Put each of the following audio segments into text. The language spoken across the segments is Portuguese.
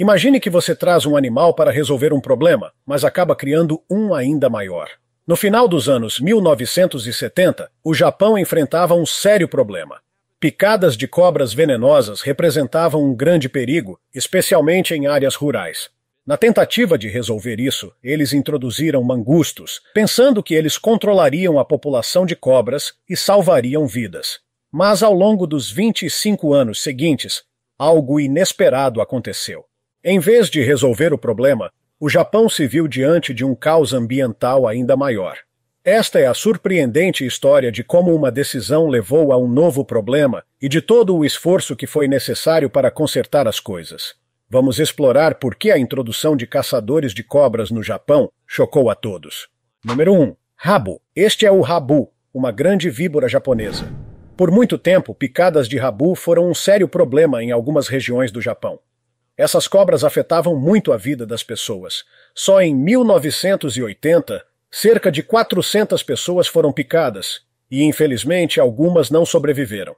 Imagine que você traz um animal para resolver um problema, mas acaba criando um ainda maior. No final dos anos 1970, o Japão enfrentava um sério problema. Picadas de cobras venenosas representavam um grande perigo, especialmente em áreas rurais. Na tentativa de resolver isso, eles introduziram mangustos, pensando que eles controlariam a população de cobras e salvariam vidas. Mas ao longo dos 25 anos seguintes, algo inesperado aconteceu. Em vez de resolver o problema, o Japão se viu diante de um caos ambiental ainda maior. Esta é a surpreendente história de como uma decisão levou a um novo problema e de todo o esforço que foi necessário para consertar as coisas. Vamos explorar por que a introdução de caçadores de cobras no Japão chocou a todos. Número 1. Rabo. Este é o rabu, uma grande víbora japonesa. Por muito tempo, picadas de rabu foram um sério problema em algumas regiões do Japão. Essas cobras afetavam muito a vida das pessoas. Só em 1980, cerca de 400 pessoas foram picadas, e infelizmente algumas não sobreviveram.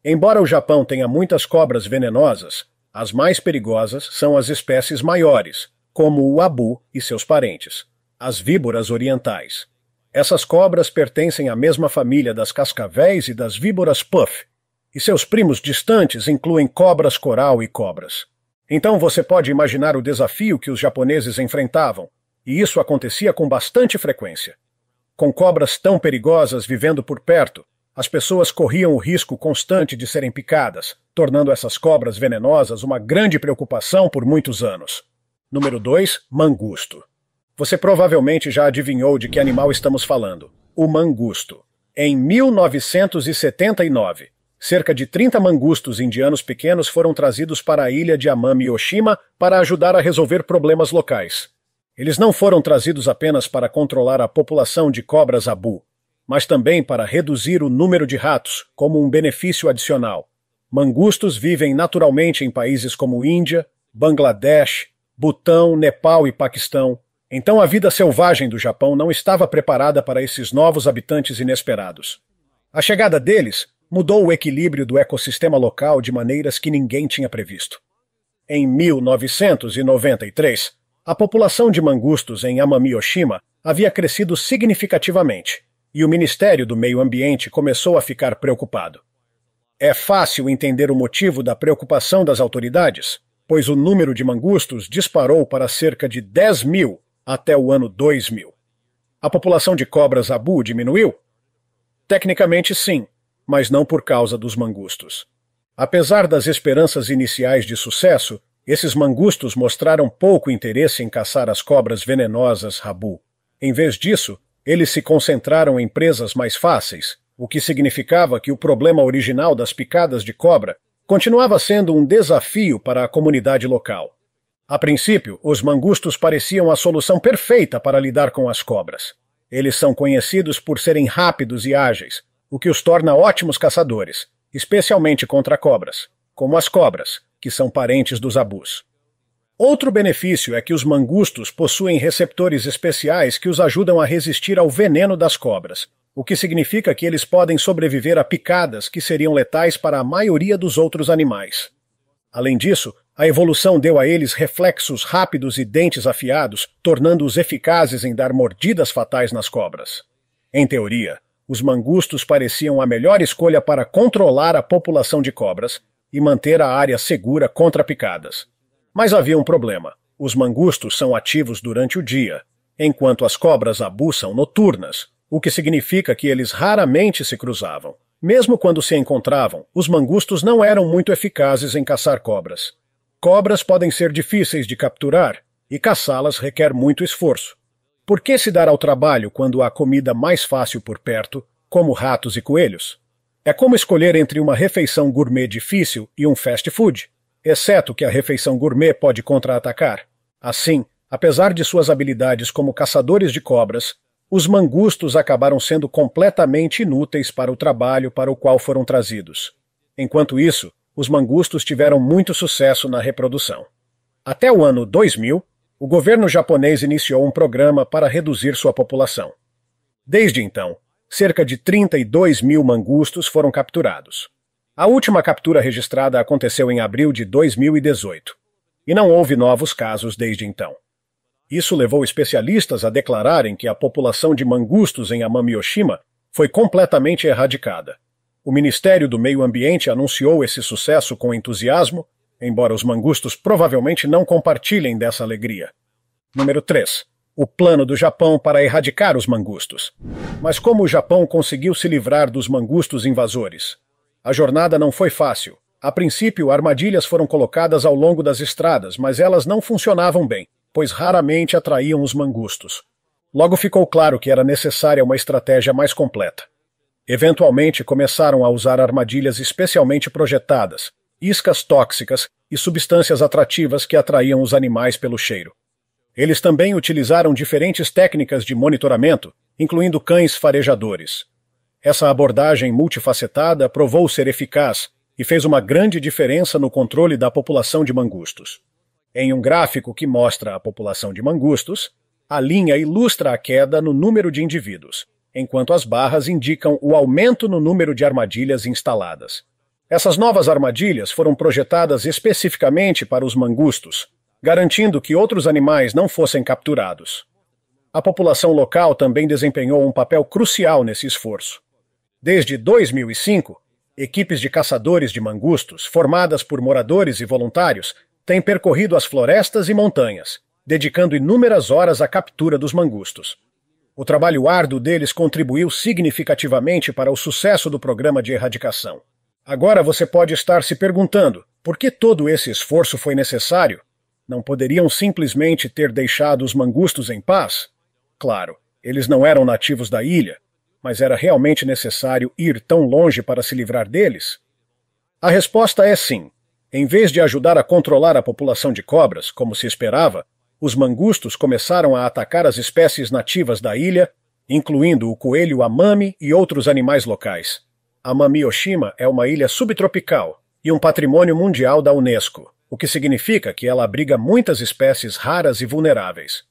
Embora o Japão tenha muitas cobras venenosas, as mais perigosas são as espécies maiores, como o abu e seus parentes, as víboras orientais. Essas cobras pertencem à mesma família das cascavéis e das víboras puff, e seus primos distantes incluem cobras coral e cobras. Então você pode imaginar o desafio que os japoneses enfrentavam, e isso acontecia com bastante frequência. Com cobras tão perigosas vivendo por perto, as pessoas corriam o risco constante de serem picadas, tornando essas cobras venenosas uma grande preocupação por muitos anos. Número 2. Mangusto. Você provavelmente já adivinhou de que animal estamos falando. O mangusto. Em 1979, cerca de 30 mangustos indianos pequenos foram trazidos para a ilha de Amami Oshima para ajudar a resolver problemas locais. Eles não foram trazidos apenas para controlar a população de cobras abu, mas também para reduzir o número de ratos, como um benefício adicional. Mangustos vivem naturalmente em países como Índia, Bangladesh, Butão, Nepal e Paquistão. Então a vida selvagem do Japão não estava preparada para esses novos habitantes inesperados. A chegada deles mudou o equilíbrio do ecossistema local de maneiras que ninguém tinha previsto. Em 1993, a população de mangustos em Amami Oshima havia crescido significativamente, e o Ministério do Meio Ambiente começou a ficar preocupado. É fácil entender o motivo da preocupação das autoridades, pois o número de mangustos disparou para cerca de 10 mil até o ano 2000. A população de cobras abu diminuiu? Tecnicamente sim, mas não por causa dos mangustos. Apesar das esperanças iniciais de sucesso, esses mangustos mostraram pouco interesse em caçar as cobras venenosas rabu. Em vez disso, eles se concentraram em presas mais fáceis, o que significava que o problema original das picadas de cobra continuava sendo um desafio para a comunidade local. A princípio, os mangustos pareciam a solução perfeita para lidar com as cobras. Eles são conhecidos por serem rápidos e ágeis, o que os torna ótimos caçadores, especialmente contra cobras, como as cobras, que são parentes dos abus. Outro benefício é que os mangustos possuem receptores especiais que os ajudam a resistir ao veneno das cobras, o que significa que eles podem sobreviver a picadas que seriam letais para a maioria dos outros animais. Além disso, a evolução deu a eles reflexos rápidos e dentes afiados, tornando-os eficazes em dar mordidas fatais nas cobras. Em teoria, os mangustos pareciam a melhor escolha para controlar a população de cobras e manter a área segura contra picadas. Mas havia um problema. Os mangustos são ativos durante o dia, enquanto as cobras abu são noturnas, o que significa que eles raramente se cruzavam. Mesmo quando se encontravam, os mangustos não eram muito eficazes em caçar cobras. Cobras podem ser difíceis de capturar, e caçá-las requer muito esforço. Por que se dar ao trabalho quando há comida mais fácil por perto, como ratos e coelhos? É como escolher entre uma refeição gourmet difícil e um fast food, exceto que a refeição gourmet pode contra-atacar. Assim, apesar de suas habilidades como caçadores de cobras, os mangustos acabaram sendo completamente inúteis para o trabalho para o qual foram trazidos. Enquanto isso, os mangustos tiveram muito sucesso na reprodução. Até o ano 2000, o governo japonês iniciou um programa para reduzir sua população. Desde então, cerca de 32 mil mangustos foram capturados. A última captura registrada aconteceu em abril de 2018. e não houve novos casos desde então. Isso levou especialistas a declararem que a população de mangustos em Amami-Oshima foi completamente erradicada. O Ministério do Meio Ambiente anunciou esse sucesso com entusiasmo, embora os mangustos provavelmente não compartilhem dessa alegria. Número 3. O plano do Japão para erradicar os mangustos. Mas como o Japão conseguiu se livrar dos mangustos invasores? A jornada não foi fácil. A princípio, armadilhas foram colocadas ao longo das estradas, mas elas não funcionavam bem, pois raramente atraíam os mangustos. Logo ficou claro que era necessária uma estratégia mais completa. Eventualmente, começaram a usar armadilhas especialmente projetadas, iscas tóxicas e substâncias atrativas que atraíam os animais pelo cheiro. Eles também utilizaram diferentes técnicas de monitoramento, incluindo cães farejadores. Essa abordagem multifacetada provou ser eficaz e fez uma grande diferença no controle da população de mangustos. Em um gráfico que mostra a população de mangustos, a linha ilustra a queda no número de indivíduos, enquanto as barras indicam o aumento no número de armadilhas instaladas. Essas novas armadilhas foram projetadas especificamente para os mangustos, garantindo que outros animais não fossem capturados. A população local também desempenhou um papel crucial nesse esforço. Desde 2005, equipes de caçadores de mangustos, formadas por moradores e voluntários, têm percorrido as florestas e montanhas, dedicando inúmeras horas à captura dos mangustos. O trabalho árduo deles contribuiu significativamente para o sucesso do programa de erradicação. Agora você pode estar se perguntando, por que todo esse esforço foi necessário? Não poderiam simplesmente ter deixado os mangustos em paz? Claro, eles não eram nativos da ilha, mas era realmente necessário ir tão longe para se livrar deles? A resposta é sim. Em vez de ajudar a controlar a população de cobras, como se esperava, os mangustos começaram a atacar as espécies nativas da ilha, incluindo o coelho amami e outros animais locais. Amami-Oshima é uma ilha subtropical e um patrimônio mundial da Unesco, o que significa que ela abriga muitas espécies raras e vulneráveis.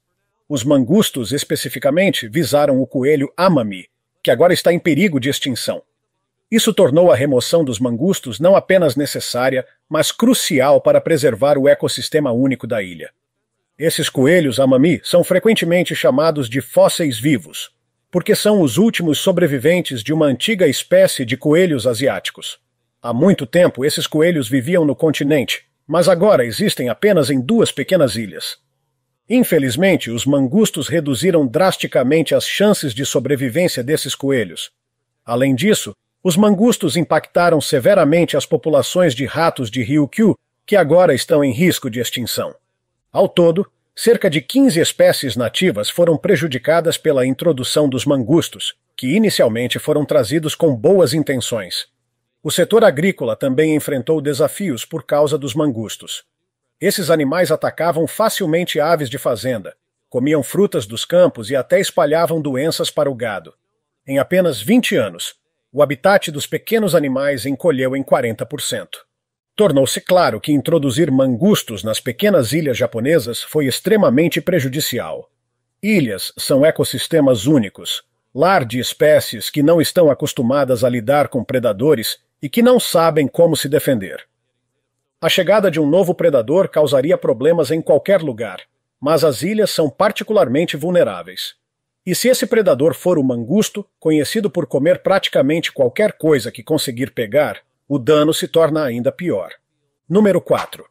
Os mangustos, especificamente, visaram o coelho amami, que agora está em perigo de extinção. Isso tornou a remoção dos mangustos não apenas necessária, mas crucial para preservar o ecossistema único da ilha. Esses coelhos amami são frequentemente chamados de fósseis vivos, porque são os últimos sobreviventes de uma antiga espécie de coelhos asiáticos. Há muito tempo, esses coelhos viviam no continente, mas agora existem apenas em 2 pequenas ilhas. Infelizmente, os mangustos reduziram drasticamente as chances de sobrevivência desses coelhos. Além disso, os mangustos impactaram severamente as populações de ratos de Ryukyu, que agora estão em risco de extinção. Ao todo, cerca de 15 espécies nativas foram prejudicadas pela introdução dos mangustos, que inicialmente foram trazidos com boas intenções. O setor agrícola também enfrentou desafios por causa dos mangustos. Esses animais atacavam facilmente aves de fazenda, comiam frutas dos campos e até espalhavam doenças para o gado. Em apenas 20 anos, o habitat dos pequenos animais encolheu em 40%. Tornou-se claro que introduzir mangustos nas pequenas ilhas japonesas foi extremamente prejudicial. Ilhas são ecossistemas únicos, lar de espécies que não estão acostumadas a lidar com predadores e que não sabem como se defender. A chegada de um novo predador causaria problemas em qualquer lugar, mas as ilhas são particularmente vulneráveis. E se esse predador for o mangusto, conhecido por comer praticamente qualquer coisa que conseguir pegar, o dano se torna ainda pior. Número 4.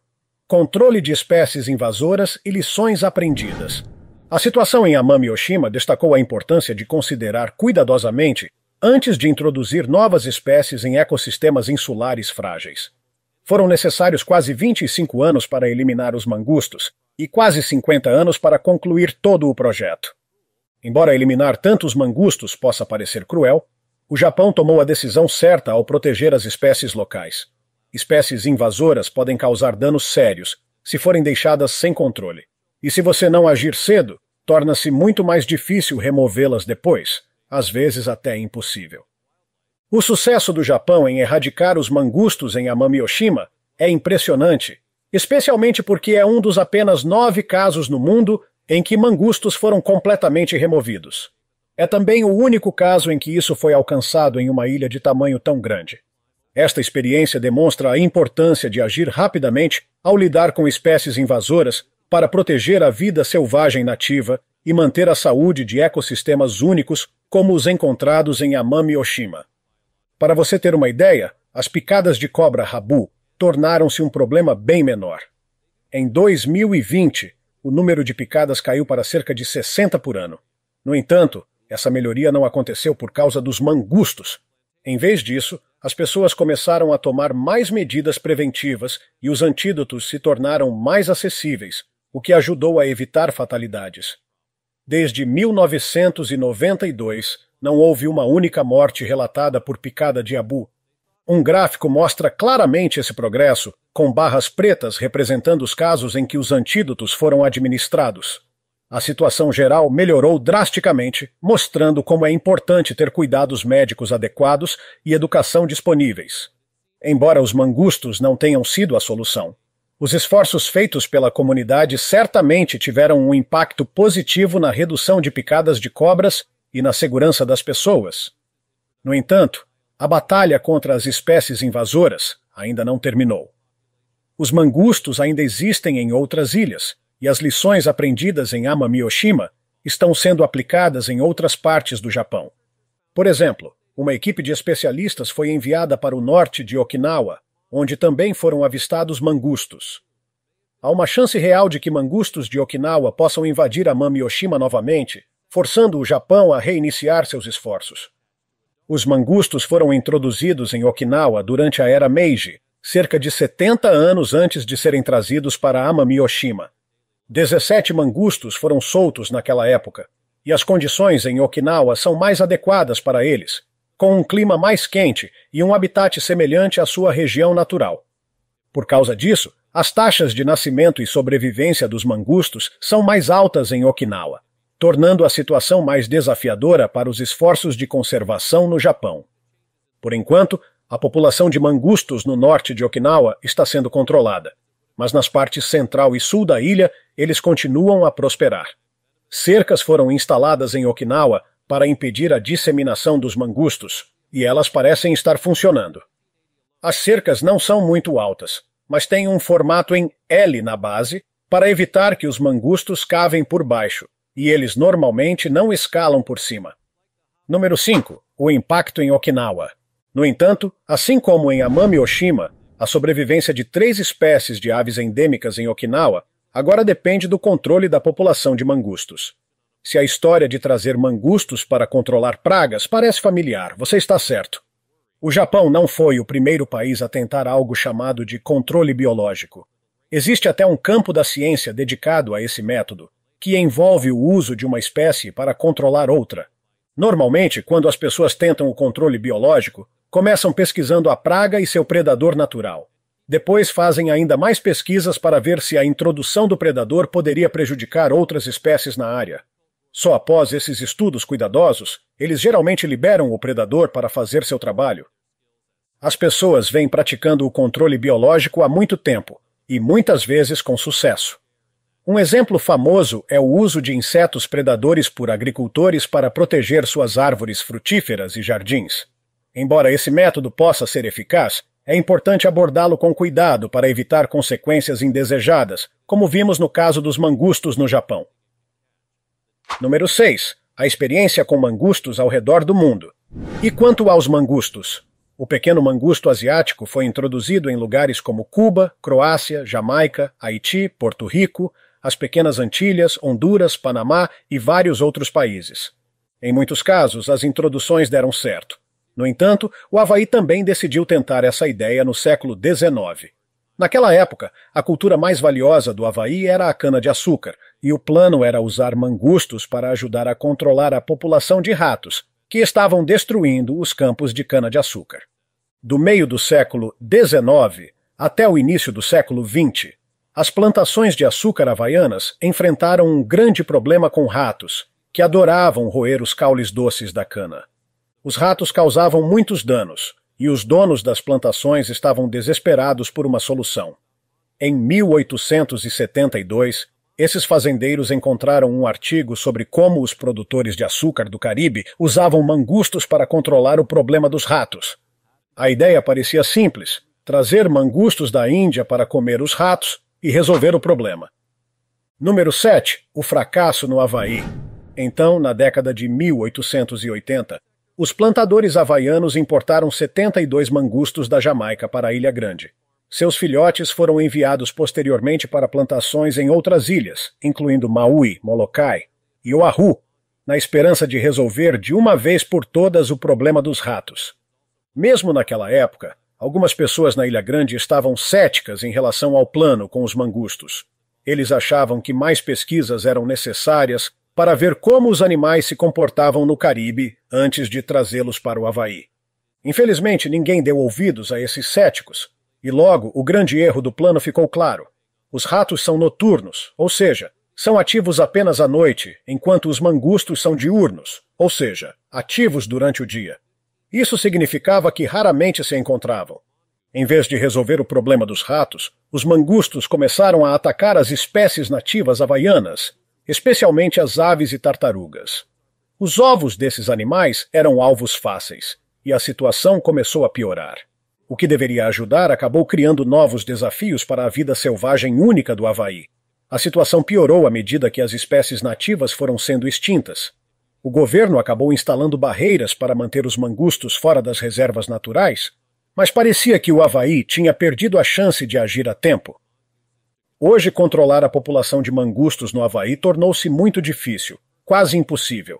Controle de espécies invasoras e lições aprendidas. A situação em Amami-Oshima destacou a importância de considerar cuidadosamente antes de introduzir novas espécies em ecossistemas insulares frágeis. Foram necessários quase 25 anos para eliminar os mangustos e quase 50 anos para concluir todo o projeto. Embora eliminar tantos mangustos possa parecer cruel, o Japão tomou a decisão certa ao proteger as espécies locais. Espécies invasoras podem causar danos sérios se forem deixadas sem controle. E se você não agir cedo, torna-se muito mais difícil removê-las depois, às vezes até impossível. O sucesso do Japão em erradicar os mangustos em Amami-Oshima é impressionante, especialmente porque é um dos apenas 9 casos no mundo em que mangustos foram completamente removidos. É também o único caso em que isso foi alcançado em uma ilha de tamanho tão grande. Esta experiência demonstra a importância de agir rapidamente ao lidar com espécies invasoras para proteger a vida selvagem nativa e manter a saúde de ecossistemas únicos como os encontrados em Amami-Oshima. Para você ter uma ideia, as picadas de cobra rabu tornaram-se um problema bem menor. Em 2020, o número de picadas caiu para cerca de 60 por ano. No entanto, essa melhoria não aconteceu por causa dos mangustos. Em vez disso, as pessoas começaram a tomar mais medidas preventivas e os antídotos se tornaram mais acessíveis, o que ajudou a evitar fatalidades. Desde 1992, não houve uma única morte relatada por picada de abu. Um gráfico mostra claramente esse progresso, com barras pretas representando os casos em que os antídotos foram administrados. A situação geral melhorou drasticamente, mostrando como é importante ter cuidados médicos adequados e educação disponíveis. Embora os mangustos não tenham sido a solução, os esforços feitos pela comunidade certamente tiveram um impacto positivo na redução de picadas de cobras e na segurança das pessoas. No entanto, a batalha contra as espécies invasoras ainda não terminou. Os mangustos ainda existem em outras ilhas, e as lições aprendidas em Amami-Oshima estão sendo aplicadas em outras partes do Japão. Por exemplo, uma equipe de especialistas foi enviada para o norte de Okinawa, onde também foram avistados mangustos. Há uma chance real de que mangustos de Okinawa possam invadir Amami-Oshima novamente, forçando o Japão a reiniciar seus esforços. Os mangustos foram introduzidos em Okinawa durante a Era Meiji, cerca de 70 anos antes de serem trazidos para Amami-Oshima. 17 mangustos foram soltos naquela época, e as condições em Okinawa são mais adequadas para eles, com um clima mais quente e um habitat semelhante à sua região natural. Por causa disso, as taxas de nascimento e sobrevivência dos mangustos são mais altas em Okinawa, tornando a situação mais desafiadora para os esforços de conservação no Japão. Por enquanto, a população de mangustos no norte de Okinawa está sendo controlada, mas nas partes central e sul da ilha eles continuam a prosperar. Cercas foram instaladas em Okinawa para impedir a disseminação dos mangustos, e elas parecem estar funcionando. As cercas não são muito altas, mas têm um formato em L na base para evitar que os mangustos cavem por baixo, e eles normalmente não escalam por cima. Número 5. O impacto em Okinawa. No entanto, assim como em Amami-Oshima, a sobrevivência de 3 espécies de aves endêmicas em Okinawa agora depende do controle da população de mangustos. Se a história de trazer mangustos para controlar pragas parece familiar, você está certo. O Japão não foi o primeiro país a tentar algo chamado de controle biológico. Existe até um campo da ciência dedicado a esse método, que envolve o uso de uma espécie para controlar outra. Normalmente, quando as pessoas tentam o controle biológico, começam pesquisando a praga e seu predador natural. Depois fazem ainda mais pesquisas para ver se a introdução do predador poderia prejudicar outras espécies na área. Só após esses estudos cuidadosos, eles geralmente liberam o predador para fazer seu trabalho. As pessoas vêm praticando o controle biológico há muito tempo, e muitas vezes com sucesso. Um exemplo famoso é o uso de insetos predadores por agricultores para proteger suas árvores frutíferas e jardins. Embora esse método possa ser eficaz, é importante abordá-lo com cuidado para evitar consequências indesejadas, como vimos no caso dos mangustos no Japão. Número 6. A experiência com mangustos ao redor do mundo. E quanto aos mangustos? O pequeno mangusto asiático foi introduzido em lugares como Cuba, Croácia, Jamaica, Haiti, Porto Rico, as Pequenas Antilhas, Honduras, Panamá e vários outros países. Em muitos casos, as introduções deram certo. No entanto, o Havaí também decidiu tentar essa ideia no século XIX. Naquela época, a cultura mais valiosa do Havaí era a cana-de-açúcar, e o plano era usar mangustos para ajudar a controlar a população de ratos, que estavam destruindo os campos de cana-de-açúcar. Do meio do século XIX até o início do século XX, as plantações de açúcar havaianas enfrentaram um grande problema com ratos, que adoravam roer os caules doces da cana. Os ratos causavam muitos danos, e os donos das plantações estavam desesperados por uma solução. Em 1872, esses fazendeiros encontraram um artigo sobre como os produtores de açúcar do Caribe usavam mangustos para controlar o problema dos ratos. A ideia parecia simples: trazer mangustos da Índia para comer os ratos e resolver o problema. Número 7. O fracasso no Havaí. Então, na década de 1880, os plantadores havaianos importaram 72 mangustos da Jamaica para a Ilha Grande. Seus filhotes foram enviados posteriormente para plantações em outras ilhas, incluindo Maui, Molokai e Oahu, na esperança de resolver de uma vez por todas o problema dos ratos. Mesmo naquela época, algumas pessoas na Ilha Grande estavam céticas em relação ao plano com os mangustos. Eles achavam que mais pesquisas eram necessárias para ver como os animais se comportavam no Caribe antes de trazê-los para o Havaí. Infelizmente, ninguém deu ouvidos a esses céticos, e logo o grande erro do plano ficou claro. Os ratos são noturnos, ou seja, são ativos apenas à noite, enquanto os mangustos são diurnos, ou seja, ativos durante o dia. Isso significava que raramente se encontravam. Em vez de resolver o problema dos ratos, os mangustos começaram a atacar as espécies nativas havaianas, especialmente as aves e tartarugas. Os ovos desses animais eram alvos fáceis, e a situação começou a piorar. O que deveria ajudar acabou criando novos desafios para a vida selvagem única do Havaí. A situação piorou à medida que as espécies nativas foram sendo extintas. O governo acabou instalando barreiras para manter os mangustos fora das reservas naturais, mas parecia que o Havaí tinha perdido a chance de agir a tempo. Hoje, controlar a população de mangustos no Havaí tornou-se muito difícil, quase impossível.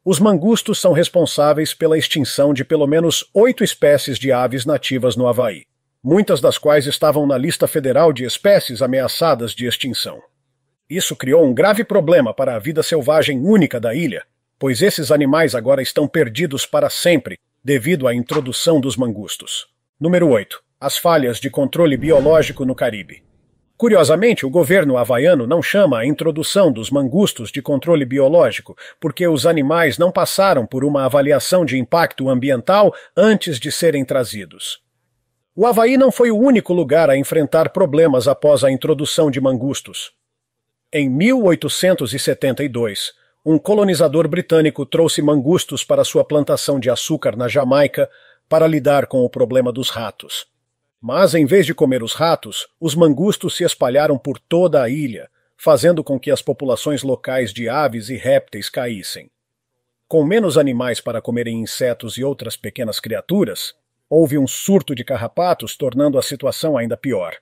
Os mangustos são responsáveis pela extinção de pelo menos 8 espécies de aves nativas no Havaí, muitas das quais estavam na lista federal de espécies ameaçadas de extinção. Isso criou um grave problema para a vida selvagem única da ilha, pois esses animais agora estão perdidos para sempre devido à introdução dos mangustos. Número 8. As falhas de controle biológico no Caribe. Curiosamente, o governo havaiano não chama a introdução dos mangustos de controle biológico, porque os animais não passaram por uma avaliação de impacto ambiental antes de serem trazidos. O Havaí não foi o único lugar a enfrentar problemas após a introdução de mangustos. Em 1872, um colonizador britânico trouxe mangustos para sua plantação de açúcar na Jamaica para lidar com o problema dos ratos. Mas, em vez de comer os ratos, os mangustos se espalharam por toda a ilha, fazendo com que as populações locais de aves e répteis caíssem. Com menos animais para comerem insetos e outras pequenas criaturas, houve um surto de carrapatos, tornando a situação ainda pior.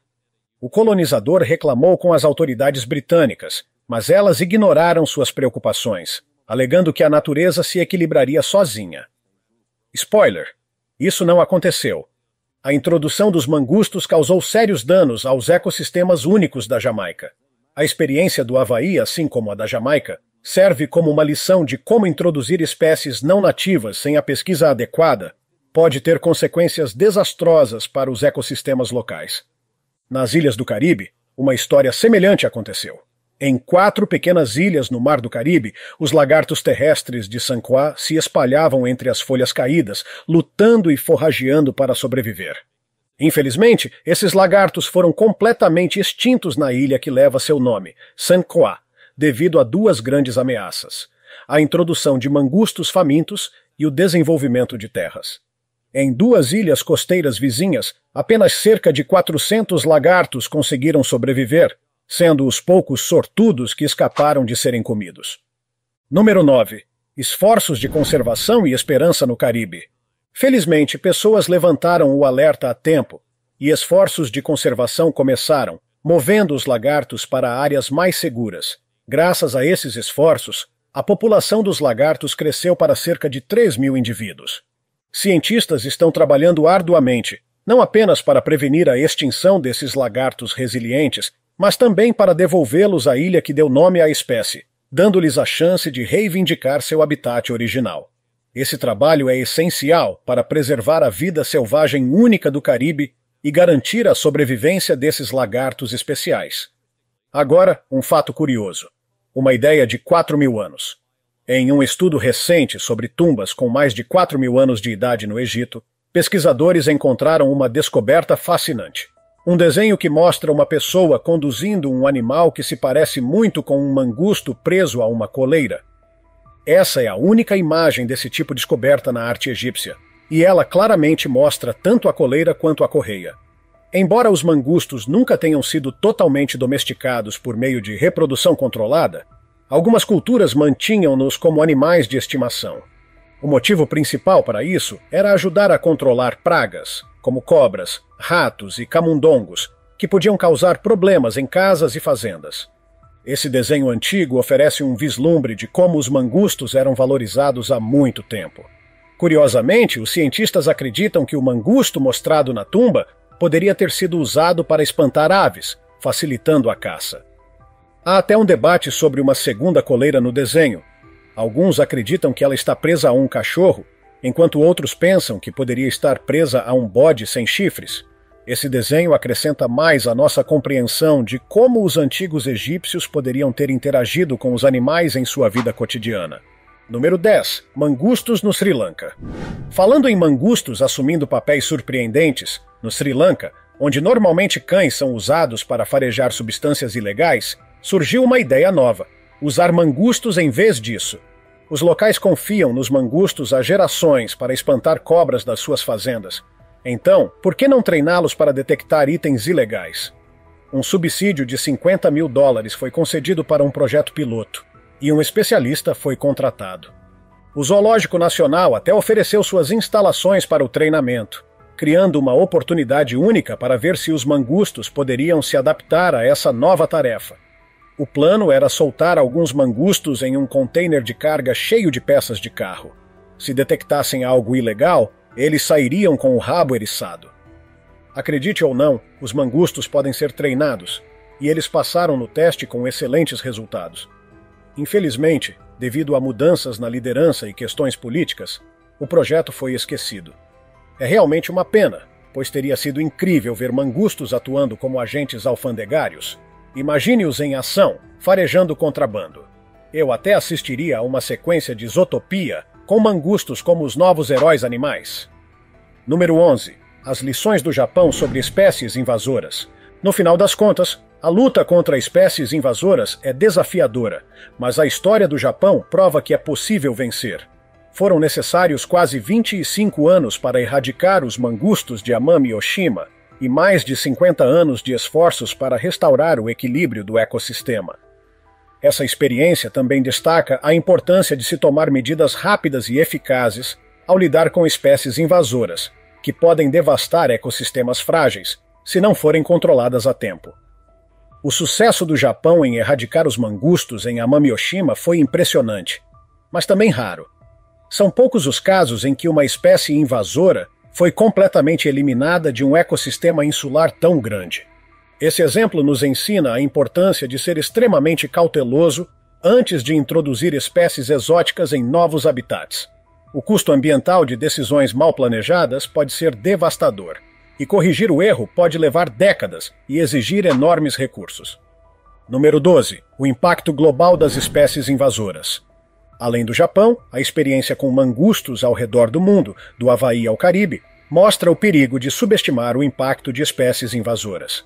O colonizador reclamou com as autoridades britânicas, mas elas ignoraram suas preocupações, alegando que a natureza se equilibraria sozinha. Spoiler: isso não aconteceu. A introdução dos mangustos causou sérios danos aos ecossistemas únicos da Jamaica. A experiência do Havaí, assim como a da Jamaica, serve como uma lição de como introduzir espécies não nativas sem a pesquisa adequada pode ter consequências desastrosas para os ecossistemas locais. Nas ilhas do Caribe, uma história semelhante aconteceu. Em 4 pequenas ilhas no Mar do Caribe, os lagartos terrestres de San Croix se espalhavam entre as folhas caídas, lutando e forrageando para sobreviver. Infelizmente, esses lagartos foram completamente extintos na ilha que leva seu nome, San Croix, devido a 2 grandes ameaças: a introdução de mangustos famintos e o desenvolvimento de terras. Em 2 ilhas costeiras vizinhas, apenas cerca de 400 lagartos conseguiram sobreviver, sendo os poucos sortudos que escaparam de serem comidos. Número 9. Esforços de conservação e esperança no Caribe. Felizmente, pessoas levantaram o alerta a tempo, e esforços de conservação começaram, movendo os lagartos para áreas mais seguras. Graças a esses esforços, a população dos lagartos cresceu para cerca de 3.000 indivíduos. Cientistas estão trabalhando arduamente, não apenas para prevenir a extinção desses lagartos resilientes, mas também para devolvê-los à ilha que deu nome à espécie, dando-lhes a chance de reivindicar seu habitat original. Esse trabalho é essencial para preservar a vida selvagem única do Caribe e garantir a sobrevivência desses lagartos especiais. Agora, um fato curioso. Uma ideia de 4.000 anos. Em um estudo recente sobre tumbas com mais de 4.000 anos de idade no Egito, pesquisadores encontraram uma descoberta fascinante. Um desenho que mostra uma pessoa conduzindo um animal que se parece muito com um mangusto preso a uma coleira. Essa é a única imagem desse tipo descoberta na arte egípcia, e ela claramente mostra tanto a coleira quanto a correia. Embora os mangustos nunca tenham sido totalmente domesticados por meio de reprodução controlada, algumas culturas mantinham-nos como animais de estimação. O motivo principal para isso era ajudar a controlar pragas, como cobras, ratos e camundongos, que podiam causar problemas em casas e fazendas. Esse desenho antigo oferece um vislumbre de como os mangustos eram valorizados há muito tempo. Curiosamente, os cientistas acreditam que o mangusto mostrado na tumba poderia ter sido usado para espantar aves, facilitando a caça. Há até um debate sobre uma segunda coleira no desenho. Alguns acreditam que ela está presa a um cachorro, enquanto outros pensam que poderia estar presa a um bode sem chifres. Esse desenho acrescenta mais a nossa compreensão de como os antigos egípcios poderiam ter interagido com os animais em sua vida cotidiana. Número 10. Mangustos no Sri Lanka. Falando em mangustos assumindo papéis surpreendentes, no Sri Lanka, onde normalmente cães são usados para farejar substâncias ilegais, surgiu uma ideia nova: usar mangustos em vez disso. Os locais confiam nos mangustos há gerações para espantar cobras das suas fazendas. Então, por que não treiná-los para detectar itens ilegais? Um subsídio de $50 mil foi concedido para um projeto piloto, e um especialista foi contratado. O Zoológico Nacional até ofereceu suas instalações para o treinamento, criando uma oportunidade única para ver se os mangustos poderiam se adaptar a essa nova tarefa. O plano era soltar alguns mangustos em um container de carga cheio de peças de carro. Se detectassem algo ilegal, eles sairiam com o rabo eriçado. Acredite ou não, os mangustos podem ser treinados, e eles passaram no teste com excelentes resultados. Infelizmente, devido a mudanças na liderança e questões políticas, o projeto foi esquecido. É realmente uma pena, pois teria sido incrível ver mangustos atuando como agentes alfandegários. Imagine-os em ação, farejando contrabando. Eu até assistiria a uma sequência de Zootopia com mangustos como os novos heróis animais. Número 11. As lições do Japão sobre espécies invasoras. No final das contas, a luta contra espécies invasoras é desafiadora, mas a história do Japão prova que é possível vencer. Foram necessários quase 25 anos para erradicar os mangustos de Amami Oshima e mais de 50 anos de esforços para restaurar o equilíbrio do ecossistema. Essa experiência também destaca a importância de se tomar medidas rápidas e eficazes ao lidar com espécies invasoras, que podem devastar ecossistemas frágeis, se não forem controladas a tempo. O sucesso do Japão em erradicar os mangustos em Amami Oshima foi impressionante, mas também raro. São poucos os casos em que uma espécie invasora foi completamente eliminada de um ecossistema insular tão grande. Esse exemplo nos ensina a importância de ser extremamente cauteloso antes de introduzir espécies exóticas em novos habitats. O custo ambiental de decisões mal planejadas pode ser devastador, e corrigir o erro pode levar décadas e exigir enormes recursos. Número 12. O impacto global das espécies invasoras. Além do Japão, a experiência com mangustos ao redor do mundo, do Havaí ao Caribe, mostra o perigo de subestimar o impacto de espécies invasoras.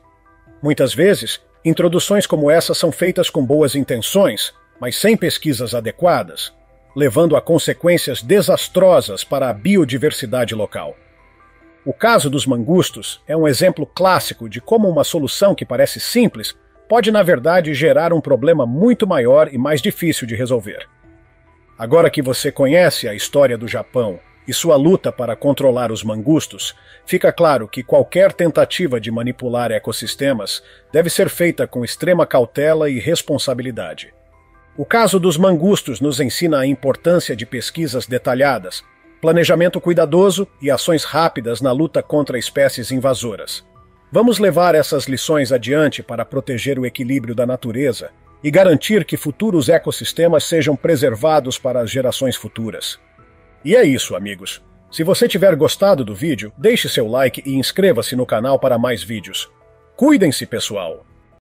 Muitas vezes, introduções como essa são feitas com boas intenções, mas sem pesquisas adequadas, levando a consequências desastrosas para a biodiversidade local. O caso dos mangustos é um exemplo clássico de como uma solução que parece simples pode, na verdade, gerar um problema muito maior e mais difícil de resolver. Agora que você conhece a história do Japão e sua luta para controlar os mangustos, fica claro que qualquer tentativa de manipular ecossistemas deve ser feita com extrema cautela e responsabilidade. O caso dos mangustos nos ensina a importância de pesquisas detalhadas, planejamento cuidadoso e ações rápidas na luta contra espécies invasoras. Vamos levar essas lições adiante para proteger o equilíbrio da natureza e garantir que futuros ecossistemas sejam preservados para as gerações futuras. E é isso, amigos. Se você tiver gostado do vídeo, deixe seu like e inscreva-se no canal para mais vídeos. Cuidem-se, pessoal!